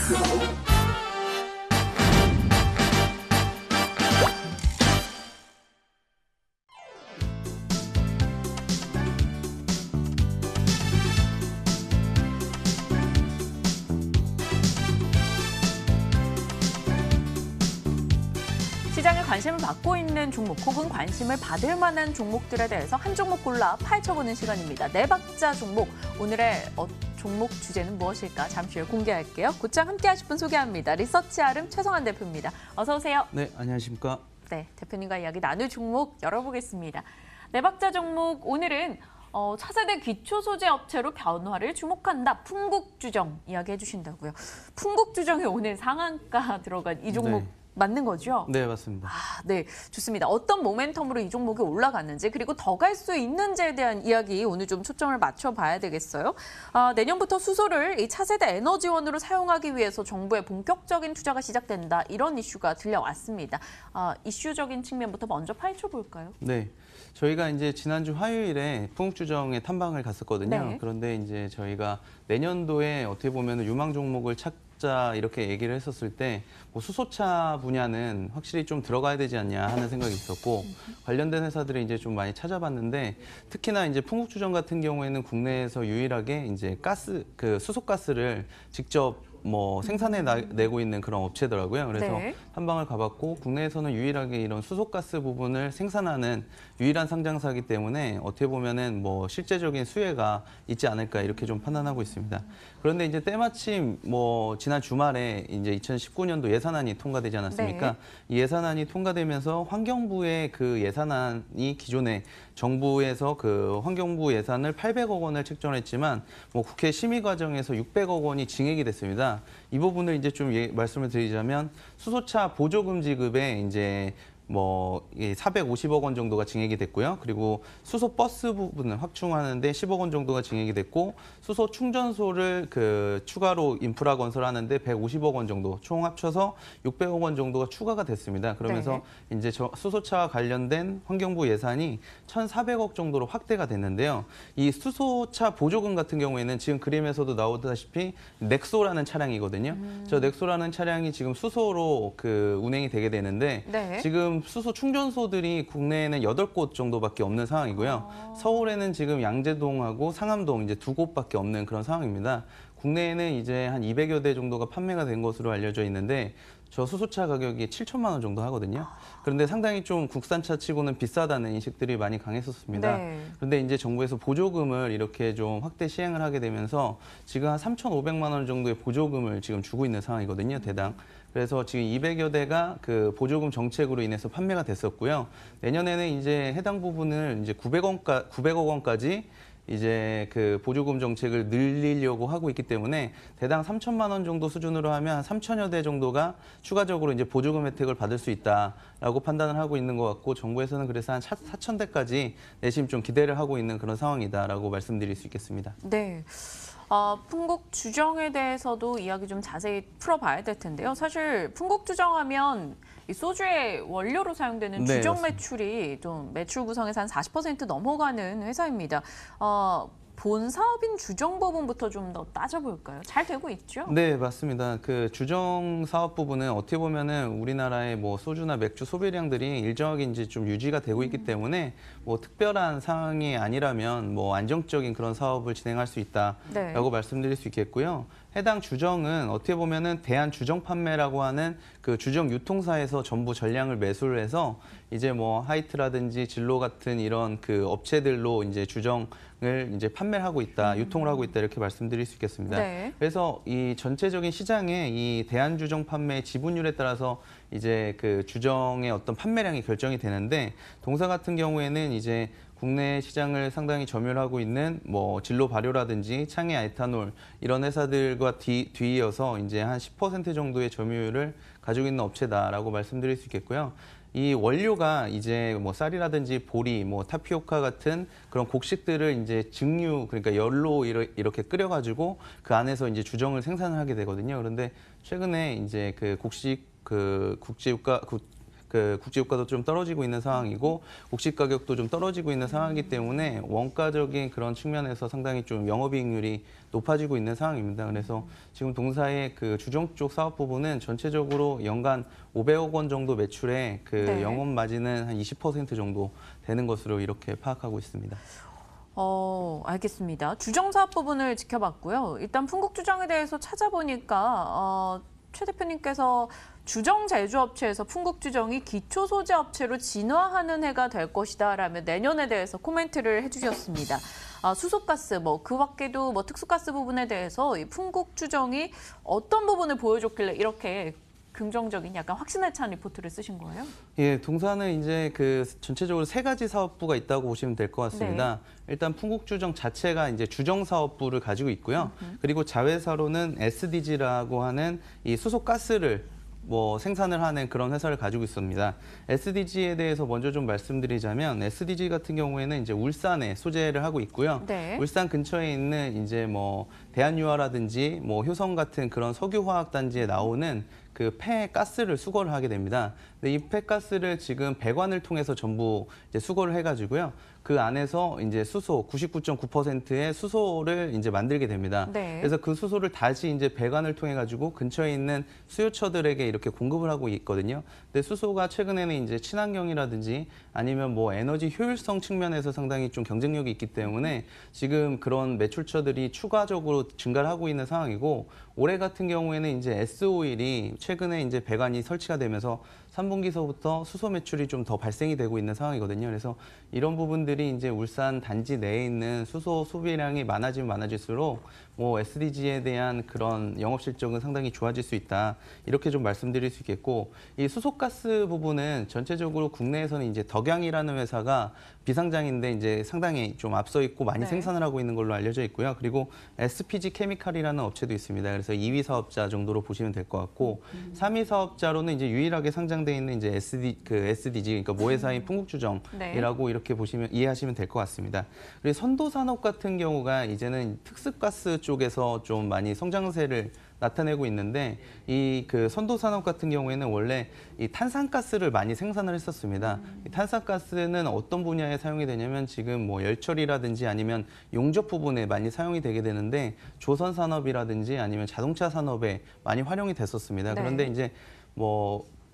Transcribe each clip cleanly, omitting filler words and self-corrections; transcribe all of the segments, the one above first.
시장에 관심을 받고 있는 종목 혹은 관심을 받을 만한 종목들에 대해서 한 종목 골라 파헤쳐보는 시간입니다. 네 박자 종목. 오늘의 종목 주제는 무엇일까? 잠시 후에 공개할게요. 곧장 함께 하실 분 소개합니다. 리서치 아름 최성환 대표입니다. 어서 오세요. 네, 안녕하십니까? 네, 대표님과 이야기 나눌 종목 열어보겠습니다. 네 박자 종목 오늘은 차세대 기초소재 업체로 변화를 주목한다. 풍국주정 이야기해 주신다고요. 풍국주정에 오늘 상한가 들어간 이 종목 네. 맞는 거죠? 네, 맞습니다. 네, 좋습니다. 어떤 모멘텀으로 이 종목이 올라갔는지 그리고 더 갈 수 있는지에 대한 이야기 오늘 좀 초점을 맞춰봐야 되겠어요. 내년부터 수소를 이 차세대 에너지원으로 사용하기 위해서 정부의 본격적인 투자가 시작된다. 이런 이슈가 들려왔습니다. 이슈적인 측면부터 먼저 파헤쳐볼까요? 네, 저희가 이제 지난주 화요일에 풍국주정에 탐방을 갔었거든요. 네. 그런데 이제 저희가 내년도에 어떻게 보면 유망 종목을 찾자 이렇게 얘기를 했었을 때 뭐 수소차 분야는 확실히 좀 들어가야 되지 않냐 하는 생각이 있었고 관련된 회사들이 이제 좀 많이 찾아봤는데 특히나 이제 풍국주정 같은 경우에는 국내에서 유일하게 이제 수소가스를 직접 생산해내고 있는 그런 업체더라고요. 그래서 네. 탐방을 가봤고 국내에서는 유일하게 이런 수소가스 부분을 생산하는 유일한 상장사이기 때문에 어떻게 보면은 실제적인 수혜가 있지 않을까 이렇게 좀 판단하고 있습니다. 그런데 이제 때마침 지난 주말에 이제 2019년도 예산안이 통과되지 않았습니까? 네. 이 예산안이 통과되면서 환경부의 그 예산안이 기존에 정부에서 그 환경부 예산을 800억 원을 책정했지만 국회 심의 과정에서 600억 원이 증액이 됐습니다. 이 부분을 이제 좀 말씀을 드리자면 수소차 보조금 지급에 이제 450억 원 정도가 증액이 됐고요. 그리고 수소 버스 부분을 확충하는데 10억 원 정도가 증액이 됐고 수소 충전소를 추가로 인프라 건설하는데 150억 원 정도 총 합쳐서 600억 원 정도가 추가가 됐습니다. 그러면서 네. 이제 수소차와 관련된 환경부 예산이 1,400억 정도로 확대가 됐는데요. 이 수소차 보조금 같은 경우에는 지금 그림에서도 나오다시피 넥소라는 차량이거든요. 저 넥소라는 차량이 지금 수소로 운행이 되게 되는데 네. 지금 수소 충전소들이 국내에는 8곳 정도밖에 없는 상황이고요. 서울에는 지금 양재동하고 상암동 이제 2곳밖에 없는 그런 상황입니다. 국내에는 이제 한 200여 대 정도가 판매가 된 것으로 알려져 있는데 저 수소차 가격이 7천만 원 정도 하거든요. 그런데 상당히 좀 국산차 치고는 비싸다는 인식들이 많이 강했었습니다. 네. 그런데 이제 정부에서 보조금을 이렇게 좀 확대 시행을 하게 되면서 지금 한 3,500만 원 정도의 보조금을 지금 주고 있는 상황이거든요, 대당. 그래서 지금 200여 대가 그 보조금 정책으로 인해서 판매가 됐었고요. 내년에는 이제 해당 부분을 이제 900억 원까지 이제 그 보조금 정책을 늘리려고 하고 있기 때문에 대당 3천만 원 정도 수준으로 하면 한 3천여 대 정도가 추가적으로 이제 보조금 혜택을 받을 수 있다라고 판단을 하고 있는 것 같고 정부에서는 그래서 한 4천 대까지 내심 좀 기대를 하고 있는 그런 상황이다라고 말씀드릴 수 있겠습니다. 네. 풍국주정에 대해서도 이야기 좀 자세히 풀어봐야 될 텐데요. 사실 풍국주정하면 이 소주의 원료로 사용되는 네, 주정 맞습니다. 매출이 좀 매출 구성에서 한 40% 넘어가는 회사입니다. 본 사업인 주정 부분부터 좀 더 따져볼까요? 잘 되고 있죠? 네, 맞습니다. 그 주정 사업 부분은 어떻게 보면은 우리나라의 소주나 맥주 소비량들이 일정하게 이제 좀 유지가 되고 있기 때문에 특별한 상황이 아니라면 안정적인 그런 사업을 진행할 수 있다라고 말씀드릴 수 있겠고요. 해당 주정은 어떻게 보면은 대한주정판매라고 하는 그 주정 유통사에서 전부 전량을 매수를 해서 이제 하이트라든지 진로 같은 이런 그 업체들로 이제 주정을 이제 판매를 하고 있다, 유통을 하고 있다 이렇게 말씀드릴 수 있겠습니다. 네. 그래서 이 전체적인 시장에 이 대한주정 판매 지분율에 따라서 이제 그 주정의 어떤 판매량이 결정이 되는데 동사 같은 경우에는 이제 국내 시장을 상당히 점유하고 있는 진로 발효라든지 창의 에탄올 이런 회사들과 뒤이어서 이제 한 10% 정도의 점유율을 가지고 있는 업체다라고 말씀드릴 수 있겠고요. 이 원료가 이제 쌀이라든지 보리, 타피오카 같은 그런 곡식들을 이제 증류, 그러니까 열로 이렇게 끓여가지고 그 안에서 이제 주정을 생산을 하게 되거든요. 그런데 최근에 이제 국제유가 그 국제유가도 좀 떨어지고 있는 상황이고 곡식 가격도 좀 떨어지고 있는 상황이기 때문에 원가적인 그런 측면에서 상당히 좀 영업이익률이 높아지고 있는 상황입니다. 그래서 지금 동사의 그 주정 쪽 사업 부분은 전체적으로 연간 500억 원 정도 매출에 그 네. 영업 마진은 한 20% 정도 되는 것으로 이렇게 파악하고 있습니다. 알겠습니다. 주정 사업 부분을 지켜봤고요. 일단 풍국주정에 대해서 찾아보니까 최 대표님께서 주정 제조업체에서 풍국주정이 기초소재업체로 진화하는 해가 될 것이다라며 내년에 대해서 코멘트를 해주셨습니다. 수소가스, 그 밖에도 특수가스 부분에 대해서 이 풍국주정이 어떤 부분을 보여줬길래 이렇게 긍정적인 약간 확신에 찬 리포트를 쓰신 거예요? 예, 동사는 이제 그 전체적으로 세 가지 사업부가 있다고 보시면 될 것 같습니다. 일단 풍국주정 자체가 이제 주정 사업부를 가지고 있고요. 그리고 자회사로는 SDG라고 하는 이 수소가스를 생산을 하는 그런 회사를 가지고 있습니다. SDG에 대해서 먼저 좀 말씀드리자면 SDG 같은 경우에는 이제 울산에 소재를 하고 있고요. 네. 울산 근처에 있는 이제 대한유화라든지 효성 같은 그런 석유화학 단지에 나오는 그 폐가스를 수거를 하게 됩니다. 근데 이 폐가스를 지금 배관을 통해서 전부 이제 수거를 해가지고요. 그 안에서 이제 수소 99.9%의 수소를 이제 만들게 됩니다. 네. 그래서 그 수소를 다시 이제 배관을 통해 가지고 근처에 있는 수요처들에게 이렇게 공급을 하고 있거든요. 근데 수소가 최근에는 이제 친환경이라든지 아니면 에너지 효율성 측면에서 상당히 좀 경쟁력이 있기 때문에 지금 그런 매출처들이 추가적으로 증가를 하고 있는 상황이고 올해 같은 경우에는 이제 S-오일이 최근에 이제 배관이 설치가 되면서 3분기서부터 수소 매출이 좀 더 발생이 되고 있는 상황이거든요. 그래서 이런 부분들이 이제 울산 단지 내에 있는 수소 소비량이 많아지면 많아질수록 SDG에 대한 그런 영업 실적은 상당히 좋아질 수 있다. 이렇게 좀 말씀드릴 수 있겠고 이 수소가스 부분은 전체적으로 국내에서는 이제 덕양이라는 회사가 비상장인데 이제 상당히 좀 앞서 있고 많이 생산을 하고 있는 걸로 알려져 있고요. 그리고 SPG 케미칼이라는 업체도 있습니다. 그래서 2위 사업자 정도로 보시면 될 것 같고 3위 사업자로는 이제 유일하게 상장돼 있는 이제 SDG 그러니까 모회사인 풍국주정이라고 이렇게 이해하시면 될 것 같습니다. 그리고 선도산업 같은 경우가 이제는 특수가스 쪽에서 좀 많이 성장세를 나타내고 있는데 이 그 선도산업 같은 경우에는 원래 이 탄산가스를 많이 생산을 했었습니다. 이 탄산가스는 어떤 분야에 사용이 되냐면 지금 열처리라든지 아니면 용접 부분에 많이 사용이 되게 되는데 조선 산업이라든지 아니면 자동차 산업에 많이 활용이 됐었습니다. 네. 그런데 이제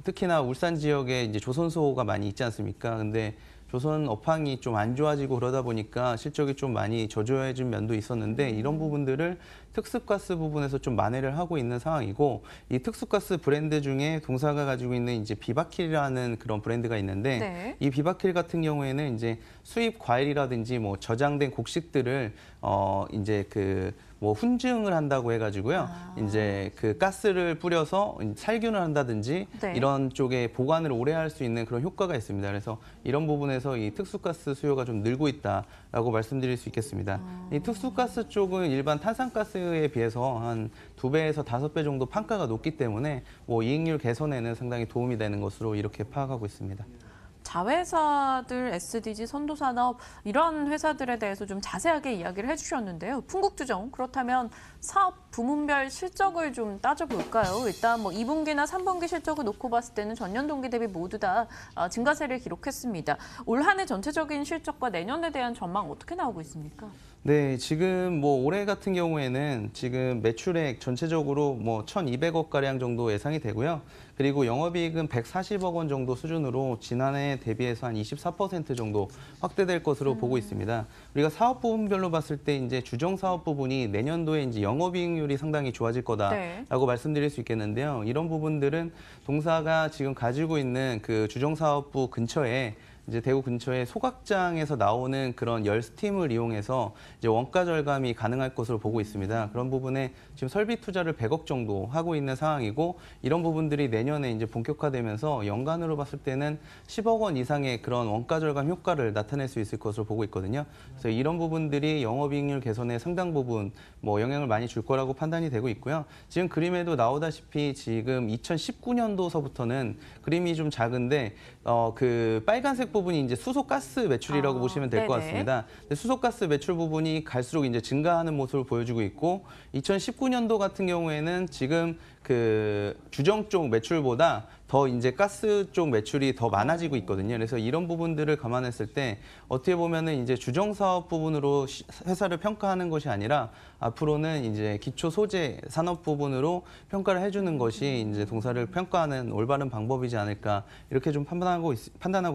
특히나 울산 지역에 이제 조선소가 많이 있지 않습니까? 근데 조선 업황이 좀 안 좋아지고 그러다 보니까 실적이 좀 많이 저조해진 면도 있었는데 이런 부분들을 특수가스 부분에서 좀 만회를 하고 있는 상황이고 이 특수가스 브랜드 중에 동사가 가지고 있는 이제 비바킬이라는 그런 브랜드가 있는데 이 비바킬 같은 경우에는 이제 수입 과일이라든지 저장된 곡식들을 이제 훈증을 한다고 해가지고요. 이제 그 가스를 뿌려서 살균을 한다든지 이런 쪽에 보관을 오래 할 수 있는 그런 효과가 있습니다. 그래서 이런 부분에서 이 특수가스 수요가 좀 늘고 있다라고 말씀드릴 수 있겠습니다. 이 특수가스 쪽은 일반 탄산가스에 비해서 한 2배에서 5배 정도 판가가 높기 때문에 이익률 개선에는 상당히 도움이 되는 것으로 이렇게 파악하고 있습니다. 자회사들, SDG, 선도산업 이런 회사들에 대해서 좀 자세하게 이야기를 해주셨는데요. 풍국주정, 그렇다면 사업 부문별 실적을 좀 따져볼까요? 일단 2분기나 3분기 실적을 놓고 봤을 때는 전년 동기 대비 모두 다 증가세를 기록했습니다. 올 한 해 전체적인 실적과 내년에 대한 전망 어떻게 나오고 있습니까? 네, 지금 올해 같은 경우에는 지금 매출액 전체적으로 1,200억 가량 정도 예상이 되고요. 그리고 영업이익은 140억 원 정도 수준으로 지난해 대비해서 한 24% 정도 확대될 것으로 보고 있습니다. 우리가 사업 부분별로 봤을 때 이제 주정 사업 부분이 내년도에 이제 영업이익률이 상당히 좋아질 거다라고 말씀드릴 수 있겠는데요. 이런 부분들은 동사가 지금 가지고 있는 그 주정 사업부 근처에 이제 대구 근처에 소각장에서 나오는 그런 열 스팀을 이용해서 이제 원가 절감이 가능할 것으로 보고 있습니다. 그런 부분에 지금 설비 투자를 100억 정도 하고 있는 상황이고 이런 부분들이 내년에 이제 본격화되면서 연간으로 봤을 때는 10억 원 이상의 그런 원가 절감 효과를 나타낼 수 있을 것으로 보고 있거든요. 그래서 이런 부분들이 영업이익률 개선에 상당 부분 영향을 많이 줄 거라고 판단이 되고 있고요. 지금 그림에도 나오다시피 지금 2019년도서부터는 그림이 좀 작은데 그 빨간색 부분이 이제 수소가스 매출이라고 보시면 될 것 같습니다. 수소가스 매출 부분이 갈수록 이제 증가하는 모습을 보여주고 있고 2019년도 같은 경우에는 지금 그 주정 쪽 매출보다 더 이제 가스 쪽 매출이 더 많아지고 있거든요. 그래서 이런 부분들을 감안했을 때 어떻게 보면은 이제 주정 사업 부분으로 회사를 평가하는 것이 아니라 앞으로는 이제 기초 소재 산업 부분으로 평가를 해주는 것이 이제 동사를 평가하는 올바른 방법이지 않을까 이렇게 좀 판단하고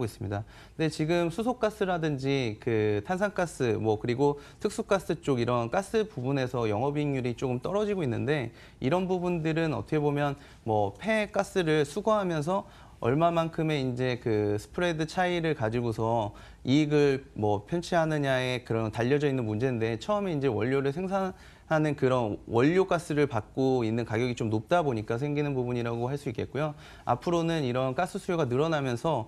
있습니다. 근데 지금 수소가스라든지 그 탄산가스 뭐 그리고 특수가스 쪽 이런 가스 부분에서 영업이익률이 조금 떨어지고 있는데 이런 부분들은 어떻게 보면 뭐 폐가스를 수거하면서 얼마만큼의 이제 그 스프레드 차이를 가지고서 이익을 뭐 편취하느냐에 그런 달려져 있는 문제인데 처음에 이제 원료를 생산하는 그런 원료 가스를 받고 있는 가격이 좀 높다 보니까 생기는 부분이라고 할 수 있겠고요. 앞으로는 이런 가스 수요가 늘어나면서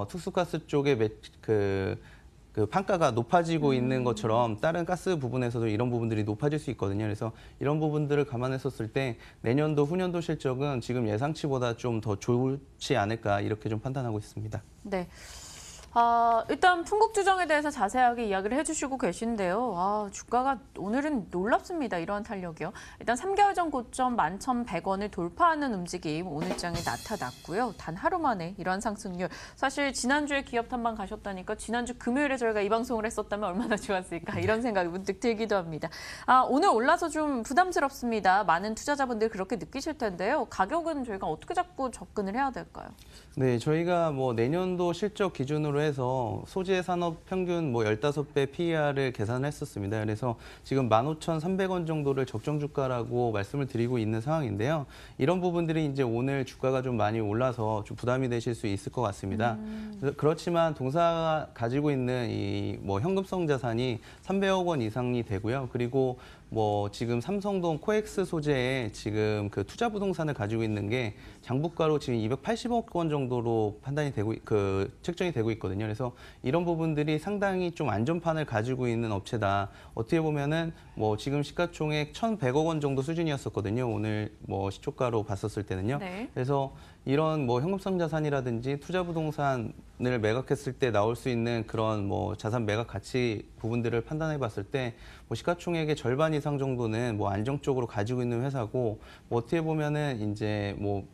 특수가스 쪽에 그 판가가 높아지고 있는 것처럼 다른 가스 부분에서도 이런 부분들이 높아질 수 있거든요. 그래서 이런 부분들을 감안했었을 때 내년도, 후년도 실적은 지금 예상치보다 좀 더 좋지 않을까 이렇게 좀 판단하고 있습니다. 네. 일단 풍국주정에 대해서 자세하게 이야기를 해주시고 계신데요. 주가가 오늘은 놀랍습니다. 이러한 탄력이요. 일단 3개월 전 고점 11,100원을 돌파하는 움직임 오늘장에 나타났고요. 단 하루 만에 이러한 상승률. 사실 지난주에 기업 탐방 가셨다니까 지난주 금요일에 저희가 이 방송을 했었다면 얼마나 좋았을까 이런 생각이 문득 들기도 합니다. 오늘 올라서 좀 부담스럽습니다. 많은 투자자분들 그렇게 느끼실 텐데요. 가격은 저희가 어떻게 자꾸 접근을 해야 될까요? 네, 저희가 뭐 내년도 실적 기준으로 해서 소재 산업 평균 뭐 15배 PER을 계산을 했었습니다. 그래서 지금 15,300원 정도를 적정 주가라고 말씀을 드리고 있는 상황인데요. 이런 부분들이 이제 오늘 주가가 좀 많이 올라서 좀 부담이 되실 수 있을 것 같습니다. 그렇지만 동사가 가지고 있는 이 뭐 현금성 자산이 300억 원 이상이 되고요. 그리고 뭐 지금 삼성동 코엑스 소재에 지금 그 투자 부동산을 가지고 있는 게 장부가로 지금 280억 원 정도로 판단이 되고 책정이 되고 있거든요. 그래서 이런 부분들이 상당히 좀 안전판을 가지고 있는 업체다. 어떻게 보면은 뭐 지금 시가총액 1,100억 원 정도 수준이었었거든요. 오늘 뭐 시초가로 봤었을 때는요. 네. 그래서 이런 뭐 현금성 자산이라든지 투자 부동산을 매각했을 때 나올 수 있는 그런 뭐 자산 매각 가치 부분들을 판단해 봤을 때 뭐 시가총액의 절반 이상 정도는 뭐 안정적으로 가지고 있는 회사고 뭐 어떻게 보면은 이제 뭐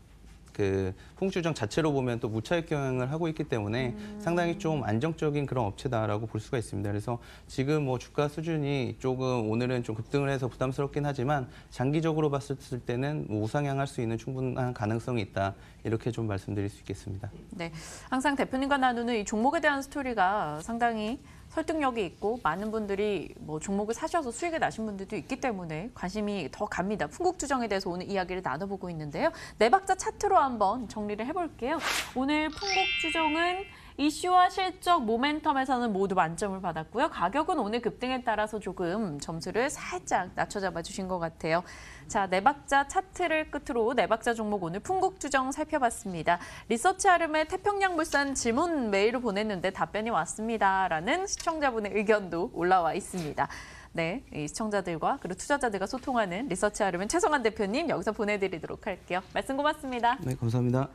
그 풍주정 자체로 보면 또 무차익 경영을 하고 있기 때문에 상당히 좀 안정적인 그런 업체다라고 볼 수가 있습니다. 그래서 지금 뭐 주가 수준이 조금 오늘은 좀 급등을 해서 부담스럽긴 하지만 장기적으로 봤을 때는 뭐 우상향할 수 있는 충분한 가능성이 있다. 이렇게 좀 말씀드릴 수 있겠습니다. 네, 항상 대표님과 나누는 이 종목에 대한 스토리가 상당히 설득력이 있고 많은 분들이 뭐 종목을 사셔서 수익을 나신 분들도 있기 때문에 관심이 더 갑니다. 풍국주정에 대해서 오늘 이야기를 나눠보고 있는데요. 네 박자 차트로 한번 정리를 해볼게요. 오늘 풍국주정은 이슈와 실적, 모멘텀에서는 모두 만점을 받았고요. 가격은 오늘 급등에 따라서 조금 점수를 살짝 낮춰 잡아주신 것 같아요. 자, 네 박자 차트를 끝으로 네 박자 종목 오늘 풍국주정 살펴봤습니다. 리서치 아름의 태평양물산 질문 메일을 보냈는데 답변이 왔습니다라는 시청자분의 의견도 올라와 있습니다. 네, 이 시청자들과 그리고 투자자들과 소통하는 리서치 아름의 최성환 대표님 여기서 보내드리도록 할게요. 말씀 고맙습니다. 네, 감사합니다.